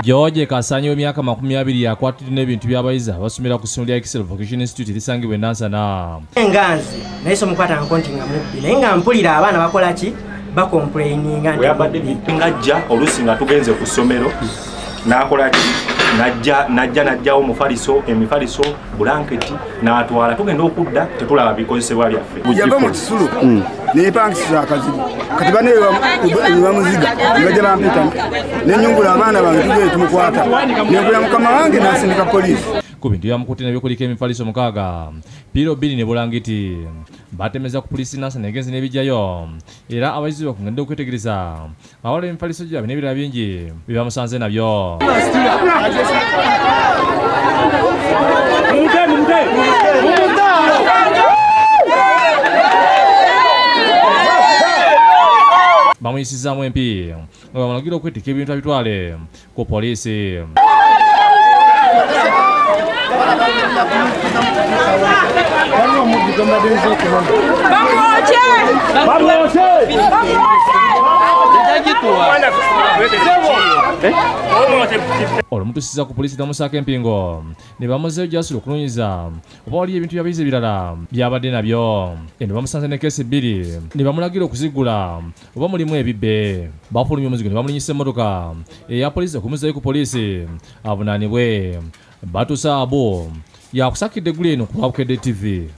George Kasanyi w'emyaka 20 yakwatiddwa n'ebintu by'abayizi abasomera ku ssomero lya Excel Vocational Institute lisangibwa e Nansana. Enganzi naye somukwata nkonti nga mubbi naye nga mpulira abaana bakola ki bakomplaininga nti weyabadde ng'ajja oluusi nga tugenze ku ssomero n'akola ki najjawo emifaliso bulanketi n'atwala tugenda okudda tetulaba bikozesebwa byaffe. Yava mu kisulu neepangisiza akazibu kati bane bamuziga nebajja bampita nenyungula abaana bange tugende tumukwata nenkola mukama wange n'asindika poliisi. Ku bintu byamukutte n'ebyokuliko emifaliso 6 Piro 2 ne bulangiti batemeza ku poliisi Nansana egenze n'ebijjayo era abayizi bakungende okwetegereza awala emifaliso gyabwe n'ebirala bingi byebamusanze nabyo. Bamuyisizaamu empi nga bamulagira okwetika ebintu abitwale ku poliisi. Olumutusiza ku poliisi namusaako empingo ne bamuzeeyo gy'asula okunoonyiza oba waliyo ebintu by'abayizi ebirala by'abadde nabyo. Ne bamusanze ne keesi 2 ne bamulagira okuzigula oba mulimu ebibbe. Bafulumya omuzigo ne bamulinyisa emmotoka eya poliisi okumuzeeyo ku poliisi avunaanibwe. Batusa abo yakusakidde eggulu eno ku Bukedde TV.